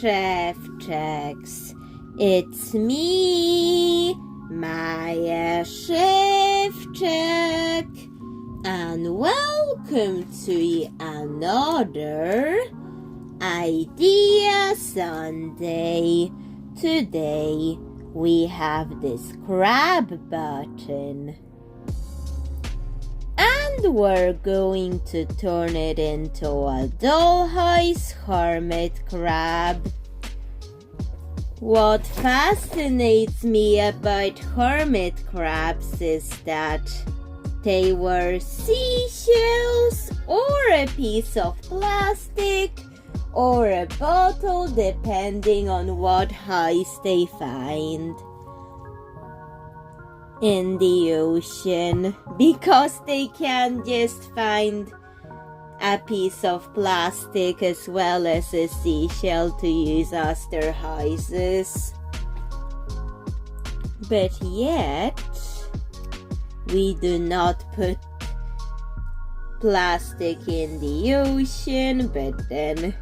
chef checks. It's me, Maya Chef Check, and welcome to another Idea Sunday. Today we have this crab button, and we're going to turn it into a dollhouse hermit crab. What fascinates me about hermit crabs is that they were seashells or a piece of plastic or a bottle, depending on what house they find in the ocean, because they can just find a piece of plastic as well as a seashell to use as their houses. But yet, we do not put plastic in the ocean, but then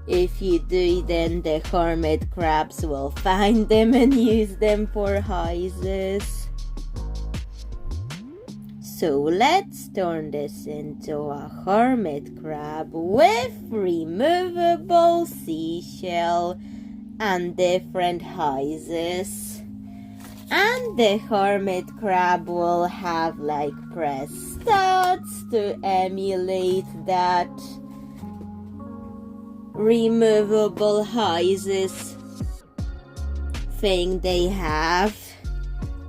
if you do, then the hermit crabs will find them and use them for houses. So let's turn this into a hermit crab with removable seashell and different houses. And the hermit crab will have like press studs to emulate that removable houses thing they have,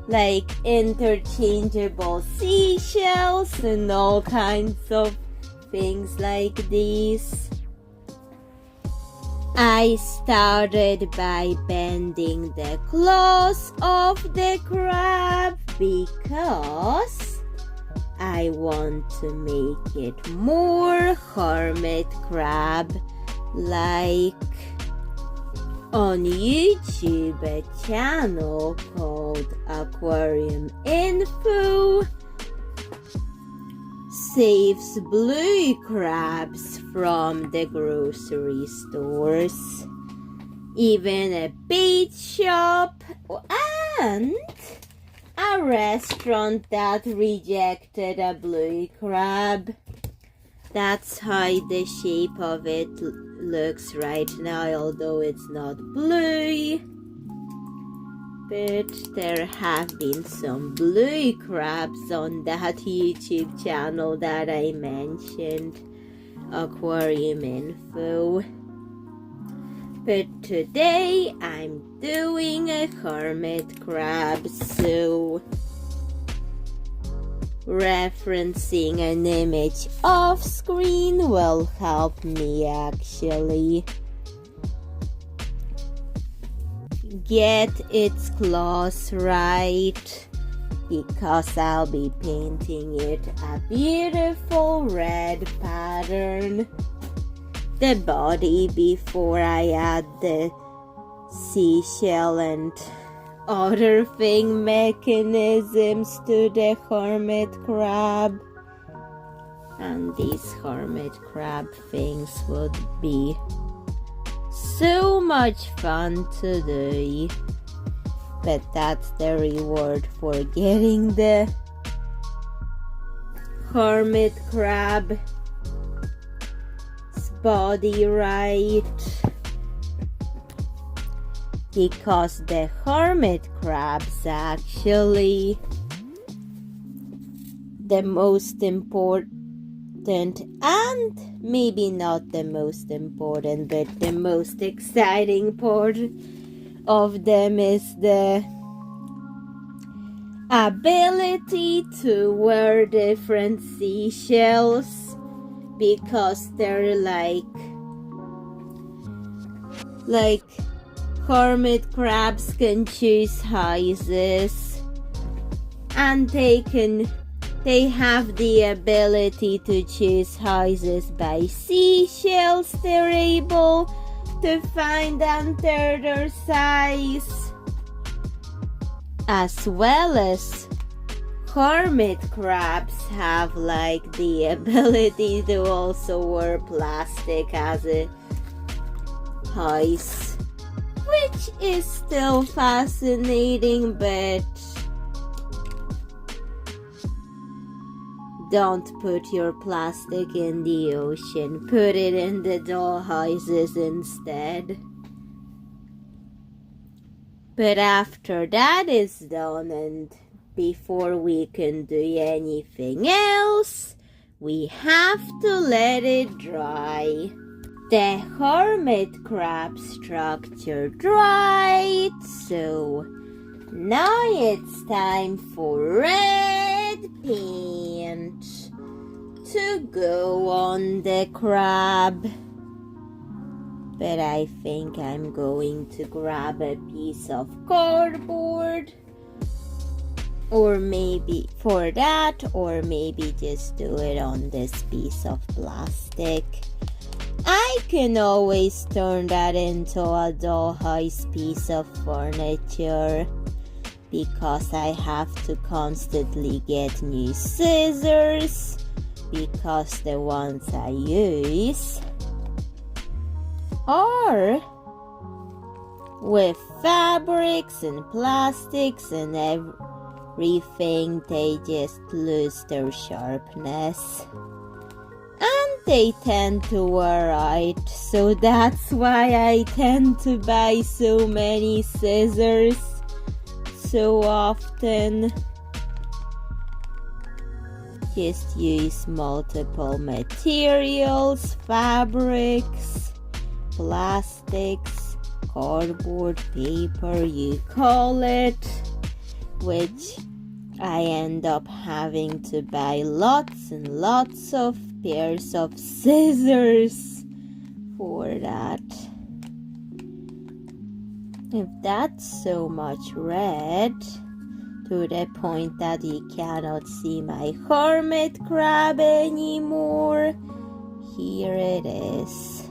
like interchangeable seashells and all kinds of things like these. I started by bending the claws of the crab because I want to make it more hermit crab like. On YouTube, a channel called Aquarium Info saves blue crabs from the grocery stores, even a bait shop, and a restaurant that rejected a blue crab. That's how the shape of it looks right now, although it's not blue. But there have been some blue crabs on that YouTube channel that I mentioned, Aquarium Info. But today I'm doing a hermit crab, so referencing an image off screen will help me actually get its claws right, because I'll be painting it a beautiful red pattern, the body, before I add the seashell and other thing mechanisms to the hermit crab. And these hermit crab things would be so much fun to do, but that's the reward for getting the hermit crab's body right. Because the hermit crab's actually the most important, and maybe not the most important, but the most exciting part of them is the ability to wear different seashells, because they're like hermit crabs can choose houses, and they have the ability to choose houses by seashells they're able to find under their size, as well as hermit crabs have like the ability to also wear plastic as a eyes, which is still fascinating, but don't put your plastic in the ocean. Put it in the doll houses instead. But after that is done and before we can do anything else, we have to let it dry. The hermit crab structure dried, so now it's time for red paint to go on the crab. But I think I'm going to grab a piece of cardboard, or maybe for that, or maybe just do it on this piece of plastic. I can always turn that into a dollhouse piece of furniture because I have to constantly get new scissors because the ones I use are with fabrics and plastics and everything. They just lose their sharpness and they tend to wear out, so that's why I tend to buy so many scissors so often. Just use multiple materials, fabrics, plastics, cardboard, paper, you call it, which I end up having to buy lots and lots of pairs of scissors for that. If that's so much red to the point that you cannot see my hermit crab anymore, here it is.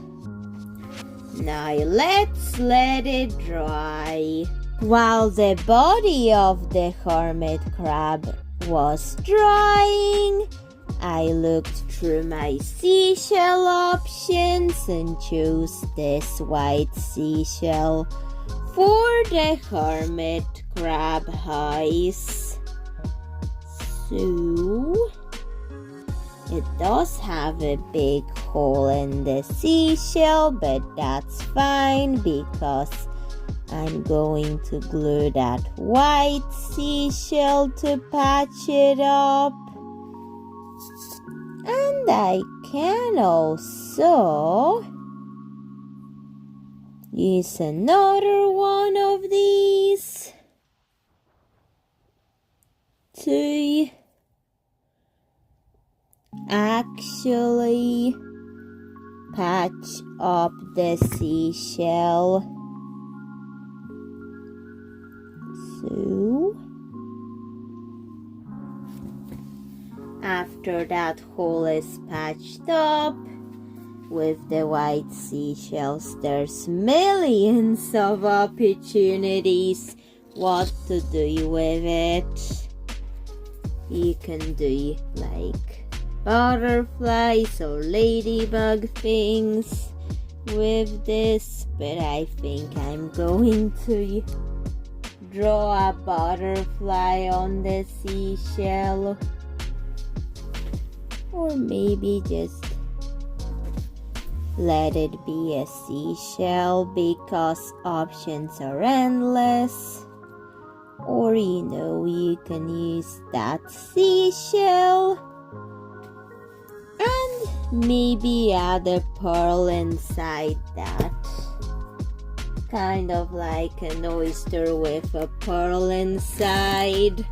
Now let's let it dry. While the body of the hermit crab was drying, I looked through my seashell options and chose this white seashell for the hermit crab eyes. So it does have a big hole in the seashell, but that's fine because I'm going to glue that white seashell to patch it up. And I can also use another one of these to actually patch up the seashell. So after that hole is patched up with the white seashells, there's millions of opportunities what to do with it. You can do like butterflies or ladybug things with this, but I think I'm going to draw a butterfly on the seashell, or maybe just let it be a seashell because options are endless. Or you can use that seashell and maybe add a pearl inside that, kind of like an oyster with a pearl inside.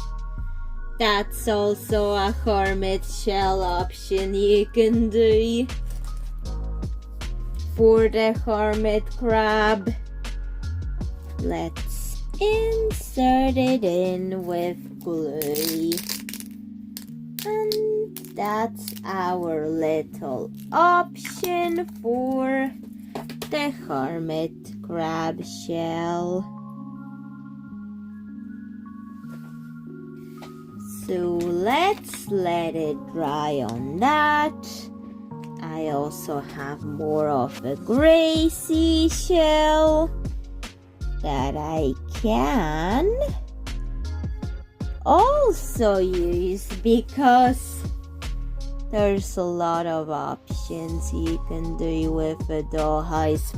That's also a hermit shell option you can do for the hermit crab. Let's insert it in with glue. And that's our little option for the hermit crab shell. So let's let it dry on that. I also have more of a gray seashell that I can also use because there's a lot of options you can do with a doll-sized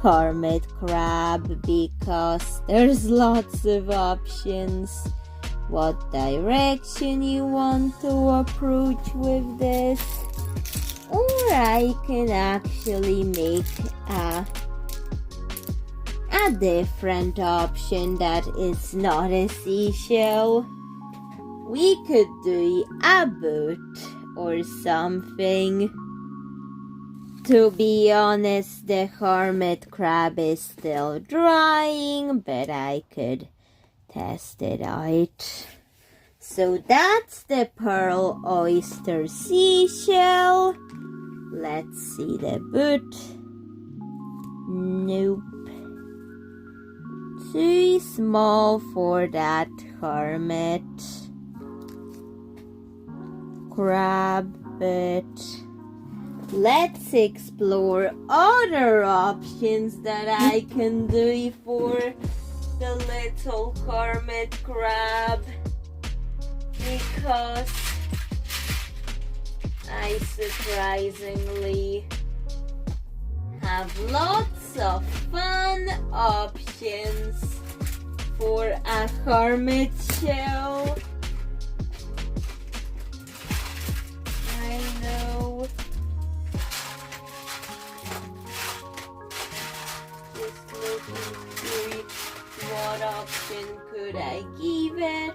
hermit crab because there's lots of options what direction you want to approach with this, or I can actually make a different option that is not a seashell. We could do a boat or something. To be honest, the hermit crab is still drying, but I could test it out. So that's the pearl oyster seashell. Let's see the boot. Nope. Too small for that hermit crab, but let's explore other options that I can do for the little hermit crab because I surprisingly have lots of fun options for a hermit shell. I know. Just looking through what option could I give it.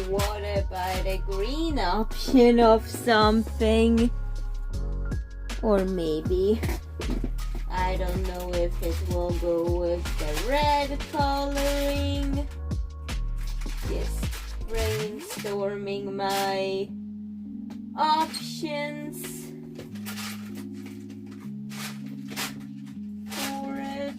What about a green option of something? Or maybe, I don't know if it will go with the red coloring. Just brainstorming my options for it.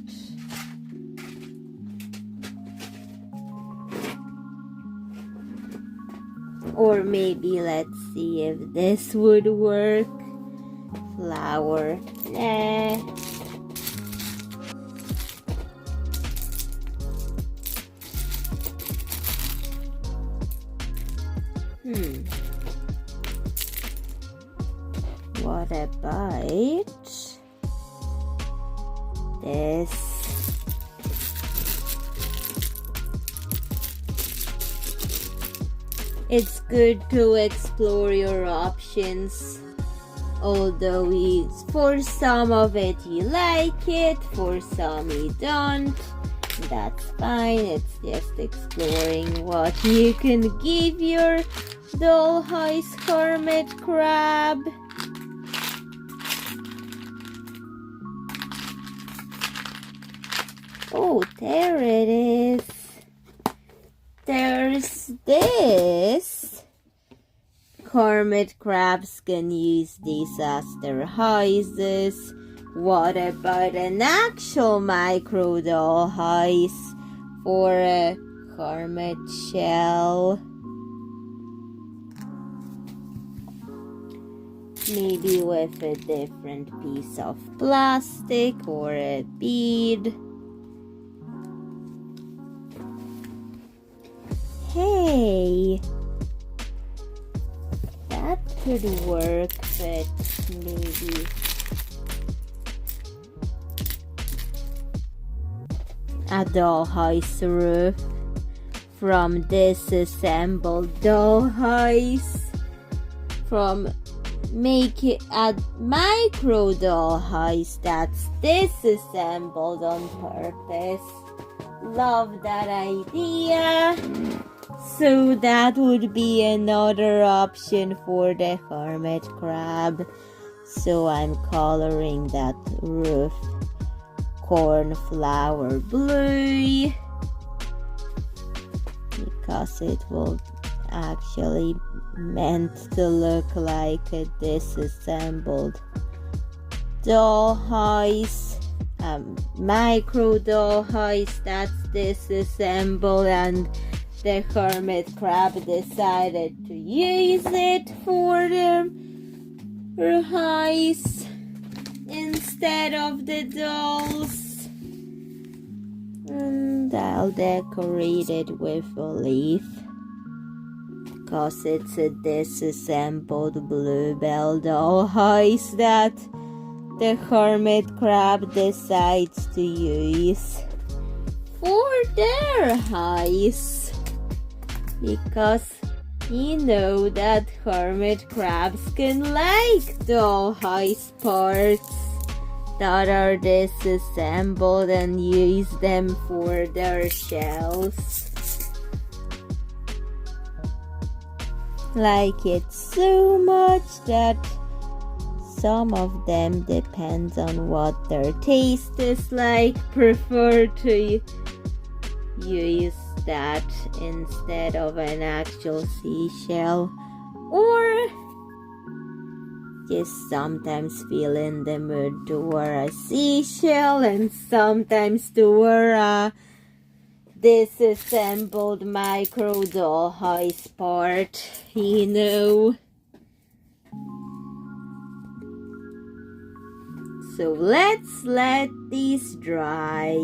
Or maybe let's see if this would work. Flower. Nah. What about this? It's good to explore your options. Although for some of it you like it, for some you don't. That's fine, it's just exploring what you can give your doll-sized hermit crab. Oh, there it is. There's this. Hermit crabs can use these as their houses. What about an actual micro doll house for a hermit shell? Maybe with a different piece of plastic or a bead. Hey, that could work, but maybe a dollhouse roof from disassembled dollhouse. From make it a micro dollhouse that's disassembled on purpose. Love that idea. So that would be another option for the hermit crab. So I'm coloring that roof cornflower blue because it will actually meant to look like a disassembled dollhouse. micro doll hoist that's disassembled, and the hermit crab decided to use it for the hoist instead of the dolls. And I'll decorate it with a leaf, cause it's a disassembled bluebell doll hoist that the hermit crab decides to use for their heist, because you know that hermit crabs can like doll heist parts that are disassembled and use them for their shells. Like it so much that some of them, depends on what their taste is like, prefer to use that instead of an actual seashell, or just sometimes feel in the mood to wear a seashell and sometimes to wear a disassembled micro doll hoist part, you know. So let's let these dry.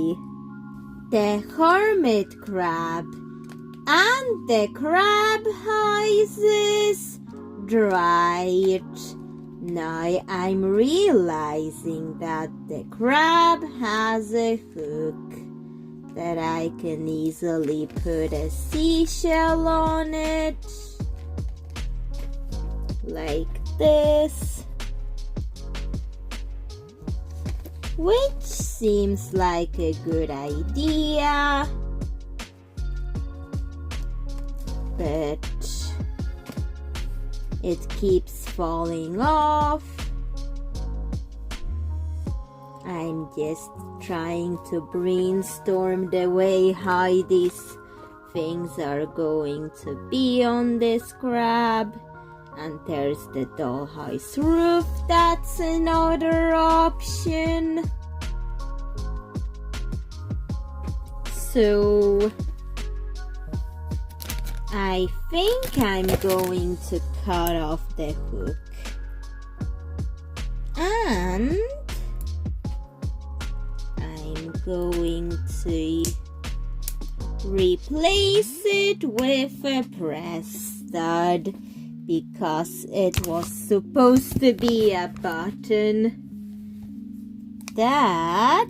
The hermit crab and the crab hoises dried. Now I'm realizing that the crab has a hook that I can easily put a seashell on it, like this, which seems like a good idea, but it keeps falling off. I'm just trying to brainstorm the way how these things are going to be on this crab. And there's the dollhouse roof, that's another option. So I think I'm going to cut off the hook and I'm going to replace it with a press stud, because it was supposed to be a button that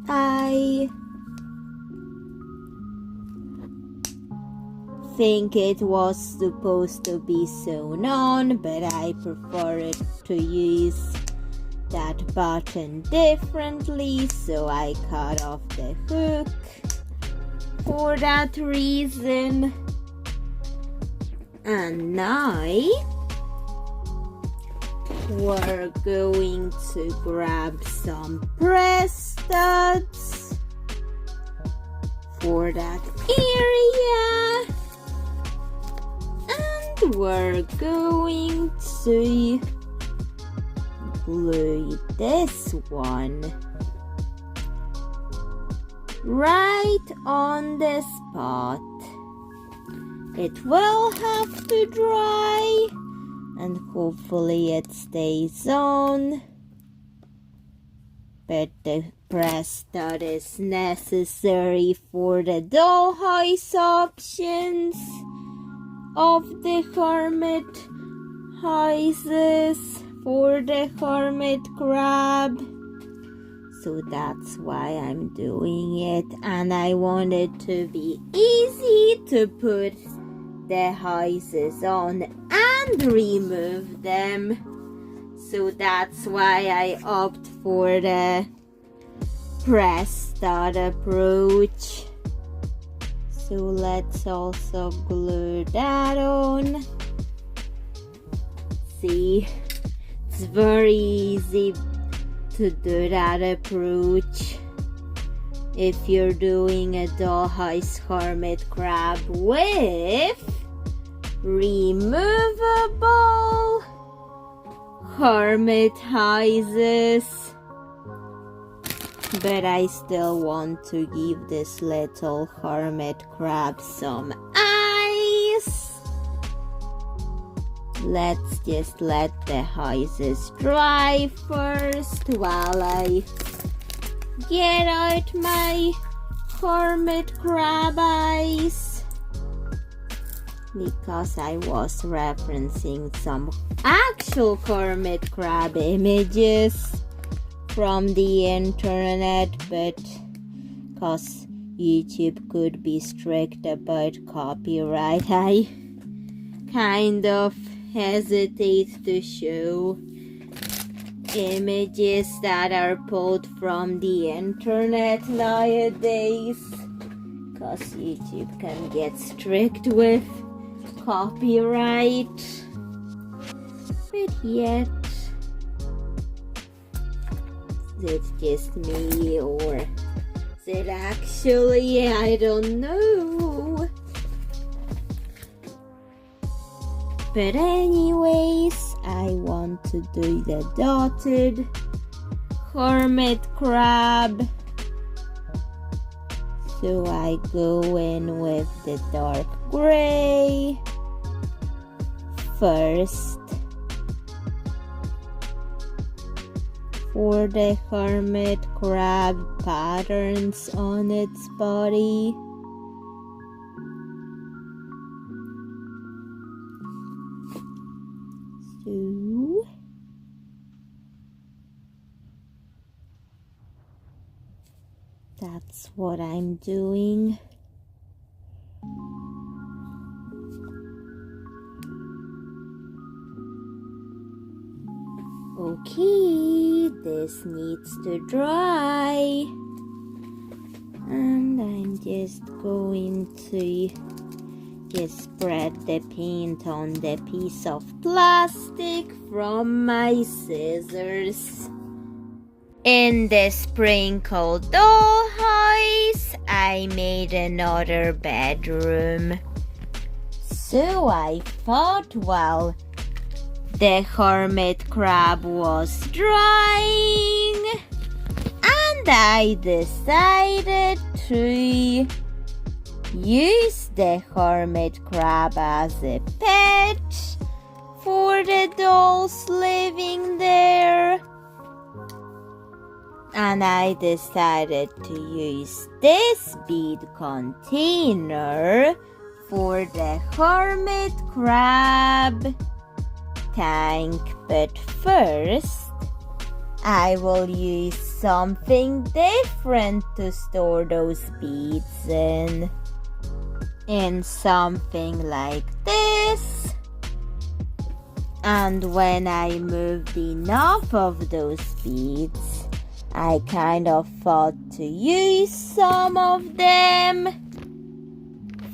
I think it was supposed to be sewn on, but I prefer it to use that button differently, so I cut off the hook for that reason. And now we're going to grab some press studs for that area, and we're going to glue this one right on the spot. It will have to dry and hopefully it stays on, but the press stud is necessary for the dollhouse options of the hermit houses for the hermit crab. So that's why I'm doing it, and I want it to be easy to put the houses on and remove them. So that's why I opt for the press stud approach. So let's also glue that on. See, it's very easy to do that approach if you're doing a dollhouse hermit crab with removable hermit houses. But I still want to give this little hermit crab some ice. Let's just let the houses dry first while I get out my hermit crab ice. Because I was referencing some actual hermit crab images from the internet, but because YouTube could be strict about copyright, I kind of hesitate to show images that are pulled from the internet nowadays, because YouTube can get strict with copyright. But yet, is it just me, or is it actually? I don't know. But anyways, I want to do the dotted hermit crab. So I go in with the dark gray first for the hermit crab patterns on its body. So that's what I'm doing. Okay, this needs to dry. And I'm just going to just spread the paint on the piece of plastic from my scissors. In the sprinkle dollhouse, I made another bedroom. So I thought, well, the hermit crab was drying, and I decided to use the hermit crab as a pet for the dolls living there. And I decided to use this bead container for the hermit crab tank. But first, I will use something different to store those beads in something like this. And when I moved enough of those beads, I kind of thought to use some of them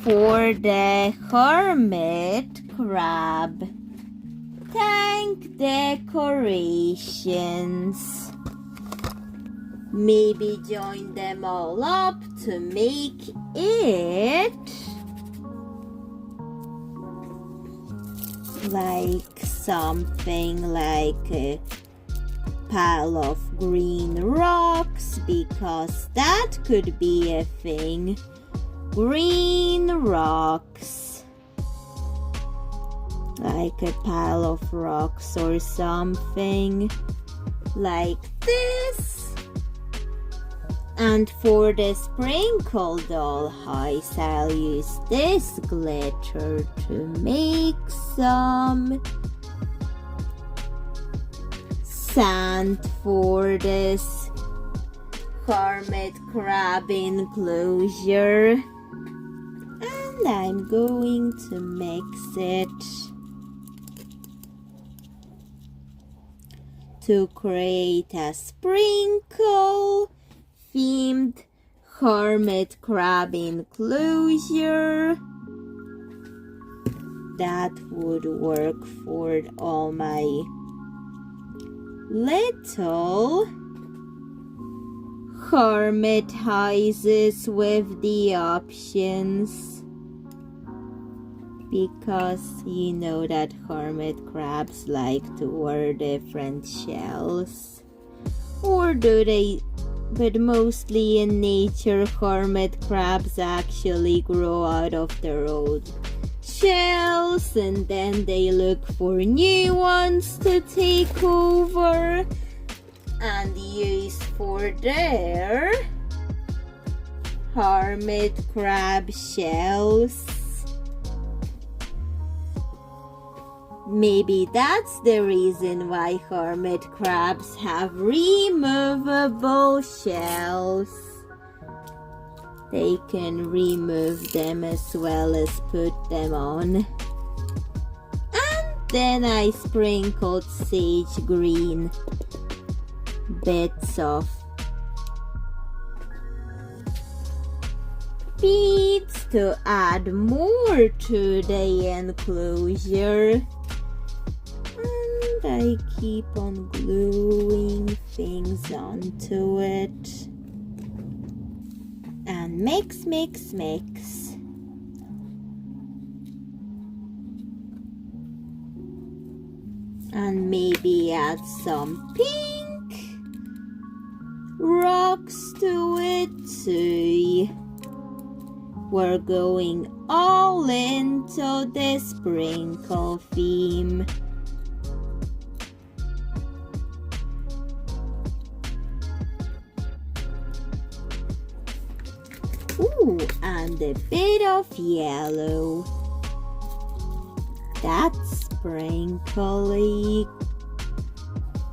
for the hermit crab tank decorations. Maybe join them all up to make it like something like a pile of green rocks, because that could be a thing. Green rocks, like a pile of rocks or something like this. And for the sprinkle dollhouse, I'll use this glitter to make some sand for this hermit crab enclosure. And I'm going to mix it to create a sprinkle themed hermit crab enclosure that would work for all my little hermit houses with the options. because you know that hermit crabs like to wear different shells. Or do they? But mostly in nature, hermit crabs actually grow out of their old shells and then they look for new ones to take over and use for their hermit crab shells. Maybe that's the reason why hermit crabs have removable shells. They can remove them as well as put them on. And then I sprinkled sage green bits of beads to add more to the enclosure. I keep on gluing things onto it and mix. And maybe add some pink rocks to it too. We're going all into the sprinkle theme. Ooh, and a bit of yellow. That's sprinkly.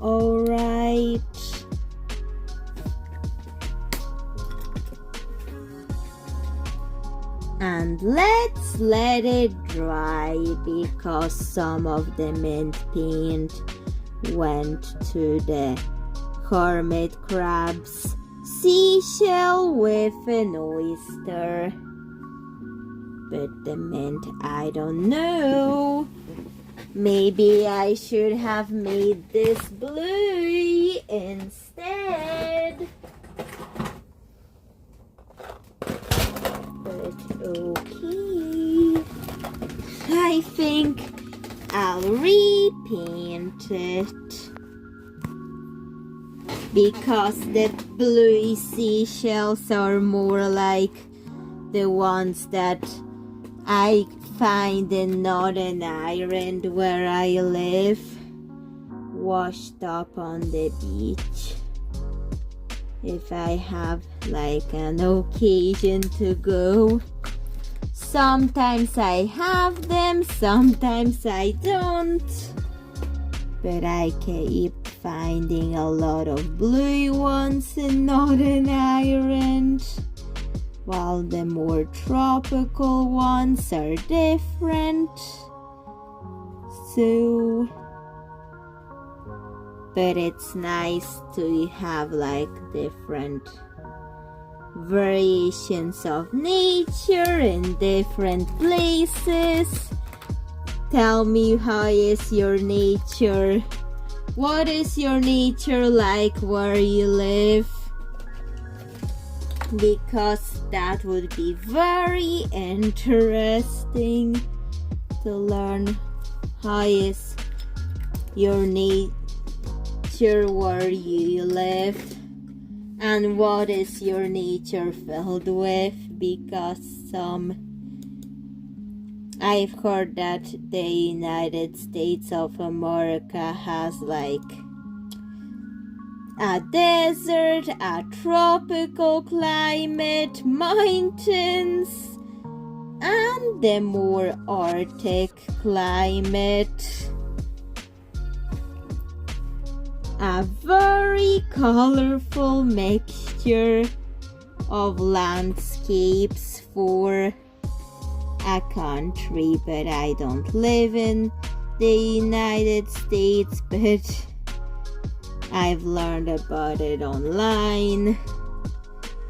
Alright. And let's let it dry because some of the mint paint went to the hermit crab's seashell with an oyster. But the mint, I don't know. Maybe I should have made this blue instead. But okay. I think I'll repaint it. Because the blue seashells are more like the ones that I find in Northern Ireland where I live, washed up on the beach. If I have like an occasion to go, sometimes I have them, sometimes I don't, but I keep finding a lot of blue ones in Northern Ireland, while the more tropical ones are different. So, but it's nice to have like different variations of nature in different places. Tell me, how is your nature? What is your nature like where you live? Because that would be very interesting to learn how is your nature where you live and what is your nature filled with, because I've heard that the United States of America has like a desert, a tropical climate, mountains, and the more Arctic climate. A very colorful mixture of landscapes for a country, but I don't live in the United States, but I've learned about it online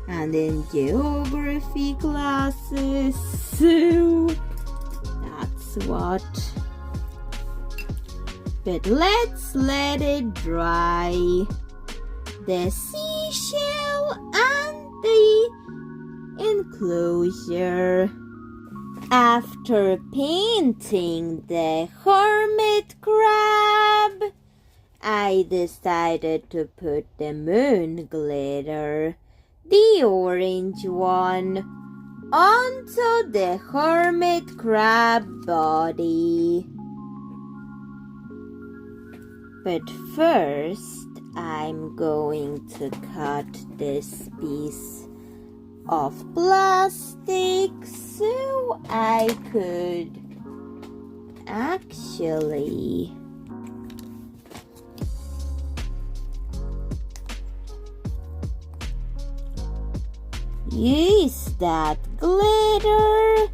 and in geography classes, so that's what. But let's let it dry. The seashell and the enclosure. After painting the hermit crab, I decided to put the moon glitter, the orange one, onto the hermit crab body. But first, I'm going to cut this piece of plastic so I could actually use that glitter.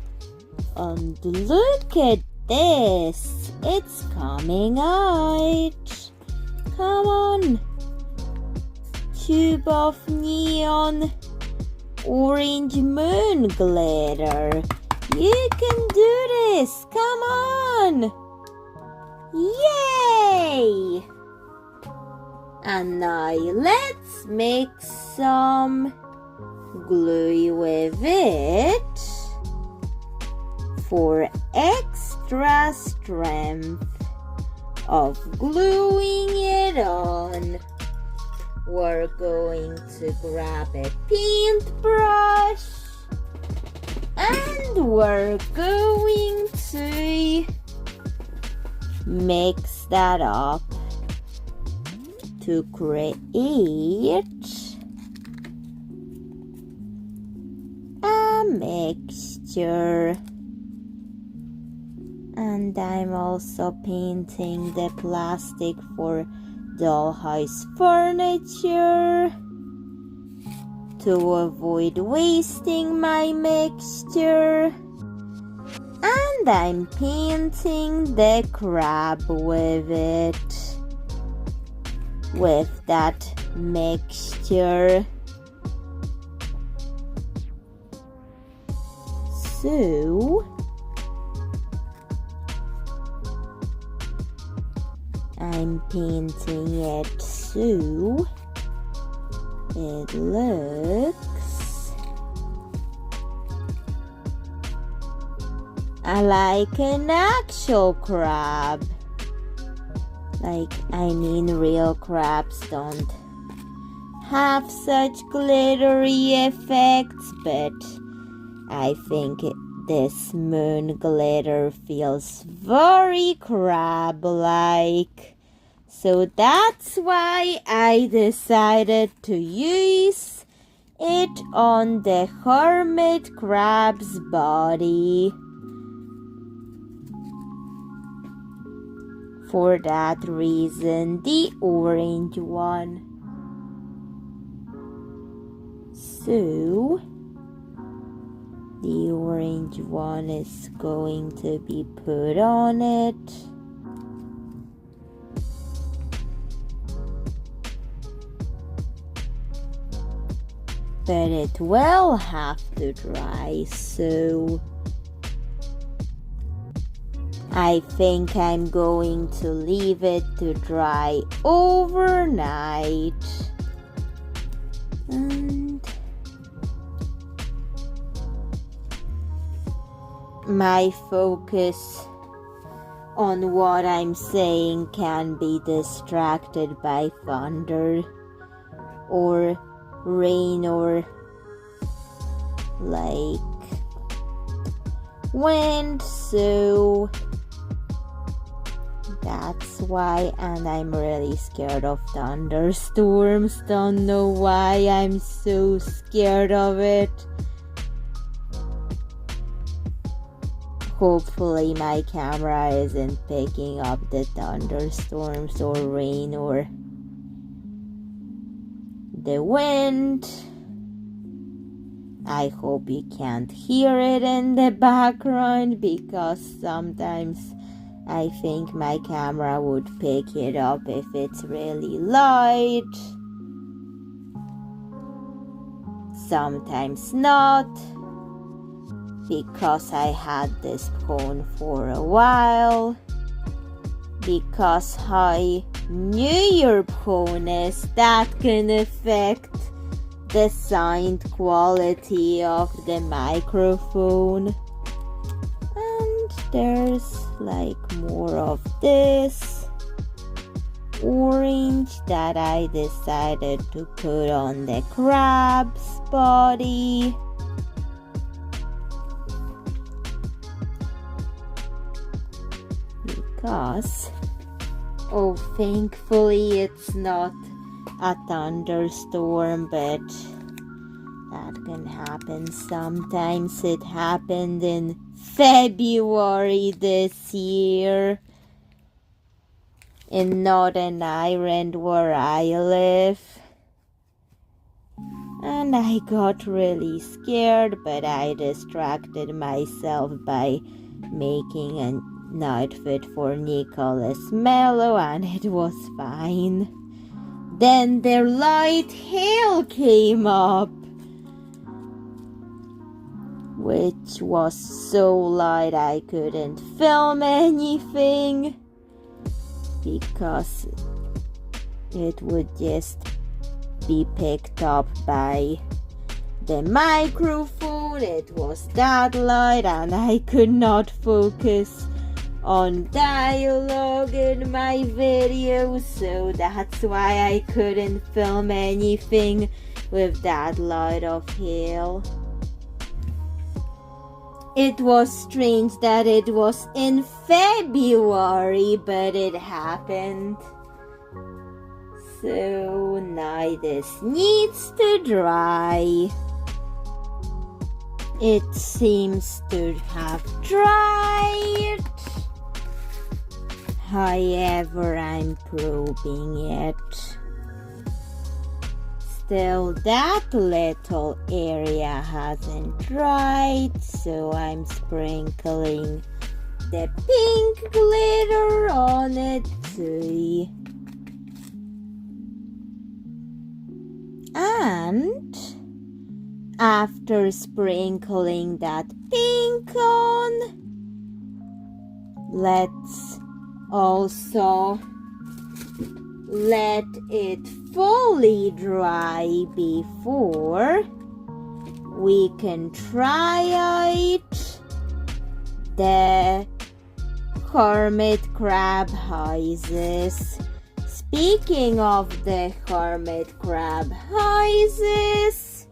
And look at this, it's coming out. Come on, tube of neon orange moon glitter. You can do this, come on. Yay! And now let's mix some glue with it for extra strength of gluing it on. We're going to grab a paintbrush and we're going to mix that up to create a mixture. And I'm also painting the plastic for dollhouse furniture to avoid wasting my mixture. And I'm painting the crab with it, with that mixture. So I'm painting it so it looks like an actual crab. Real crabs don't have such glittery effects, but I think this moon glitter feels very crab-like. So that's why I decided to use it on the hermit crab's body. For that reason, the orange one. So the orange one is going to be put on it. But it will have to dry, so I think I'm going to leave it to dry overnight. And my focus on what I'm saying can be distracted by thunder or rain or wind, so that's why. And I'm really scared of thunderstorms. Don't know why I'm so scared of it. Hopefully my camera isn't picking up the thunderstorms or rain or the wind. I hope you can't hear it in the background, because sometimes I think my camera would pick it up if it's really loud. Sometimes not, because I had this phone for a while. Because how new your phone is, that can affect the sound quality of the microphone. there's like more of this orange that I decided to put on the crab's body. Because, oh, thankfully it's not a thunderstorm, but that can happen sometimes. It happened in February this year in Northern Ireland where I live. And I got really scared, but I distracted myself by making an outfit for Nicholas Mello, and it was fine. Then the light hail came up, which was so light I couldn't film anything because it would just be picked up by the microphone. It was that light and I could not focus on dialogue in my video, so that's why I couldn't film anything with that light of hail. It was strange that it was in February, but it happened. So now this needs to dry. It seems to have dried. However, I'm probing it. Still, that little area hasn't dried, so I'm sprinkling the pink glitter on it too. And after sprinkling that pink on, let's also let it fully dry before we can try out the hermit crab houses. Speaking of the hermit crab houses,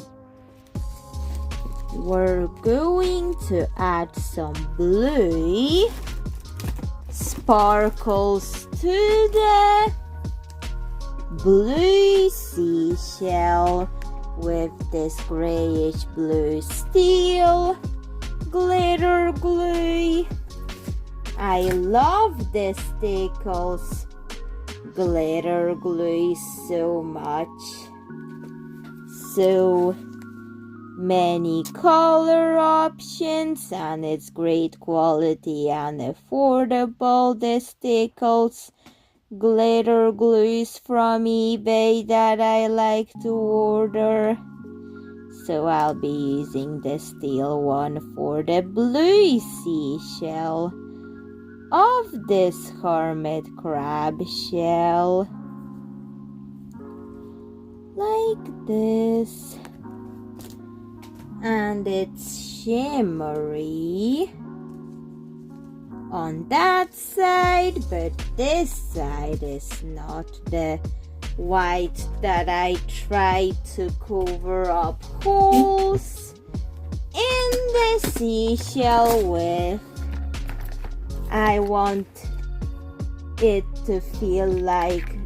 we're going to add some blue sparkles to the blue seashell with this grayish blue steel glitter glue. I love this Stickles glitter glue so much. So many color options and it's great quality and affordable. The Stickles glitter glues from eBay that I like to order. So I'll be using the steel one for the blue seashell of this hermit crab shell. Like this. And it's shimmery on that side, but this side is not the white that I tried to cover up holes in the seashell with. I want it to feel like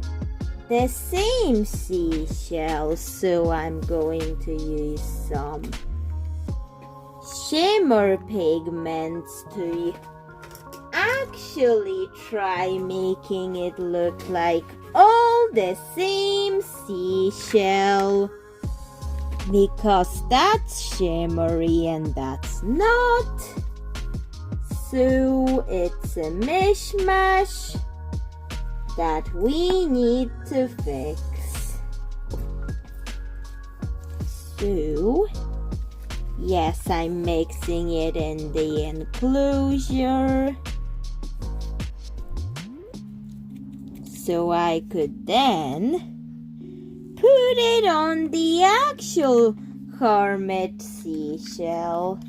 the same seashell, so I'm going to use some shimmer pigments to actually try making it look like all the same seashell, because that's shimmery and that's not. So it's a mishmash that we need to fix. So yes, I'm mixing it in the enclosure so I could then put it on the actual hermit seashell.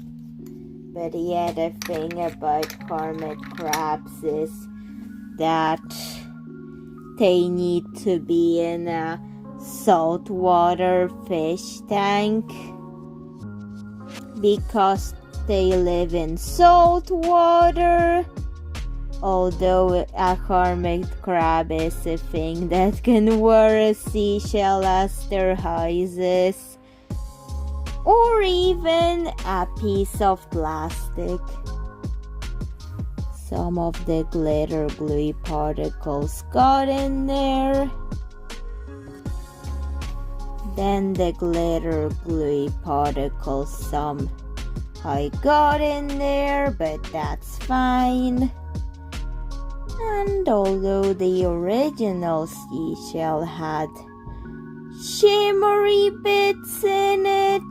But the other thing about hermit crabs is that they need to be in a saltwater fish tank because they live in salt water. Although a hermit crab is a thing that can wear a seashell as their houses, or even a piece of plastic. Some of the glitter gluey particles got in there. Then the glitter gluey particles somehow got in there, but that's fine. And although the original seashell had shimmery bits in it,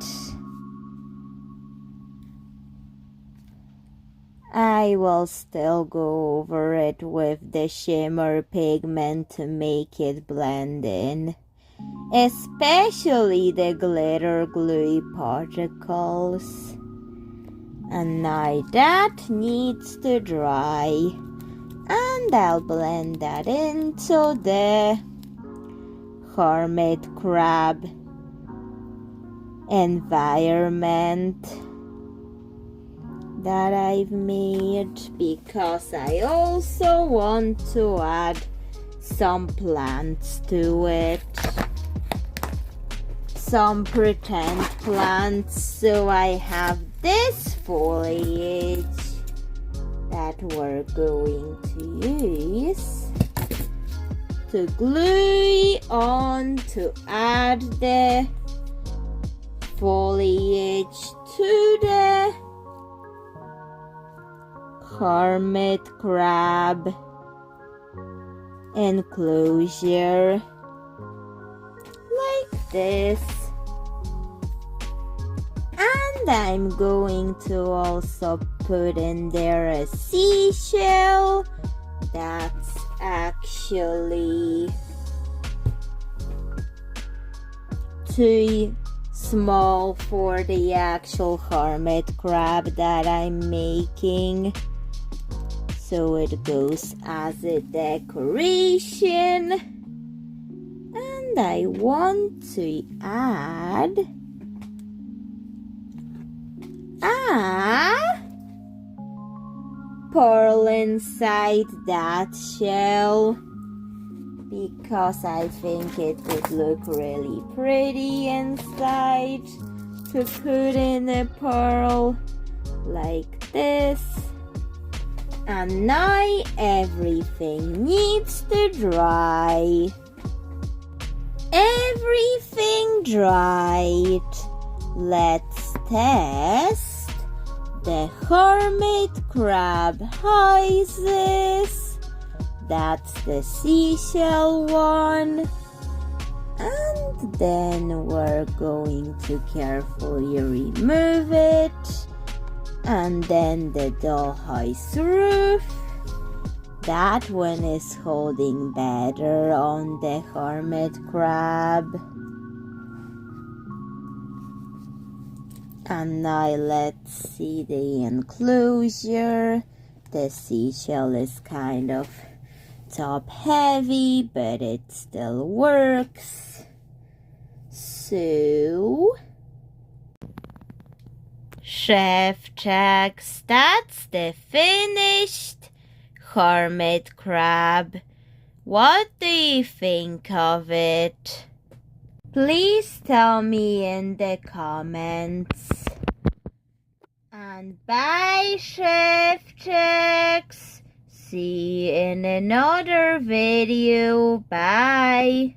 I will still go over it with the shimmer pigment to make it blend in, especially the glitter gluey particles. And now that needs to dry, and I'll blend that into the hermit crab environment that I've made, because I also want to add some plants to it, some pretend plants. So I have this foliage that we're going to use to glue on to add the foliage to the hermit crab enclosure like this. And I'm going to also put in there a seashell that's actually too small for the actual hermit crab that I'm making, so it goes as a decoration. And I want to add pearl inside that shell, because I think it would look really pretty inside to put in a pearl like this. And now everything needs to dry. Everything dried. Let's test the hermit crab houses. That's the seashell one. And then we're going to carefully remove it. And then the dollhouse roof. That one is holding better on the hermit crab. And now let's see the enclosure. The seashell is kind of top heavy, but it still works. So, chef checks, that's the finished hermit crab. What do you think of it? Please tell me in the comments. And bye, chef checks. See you in another video. Bye.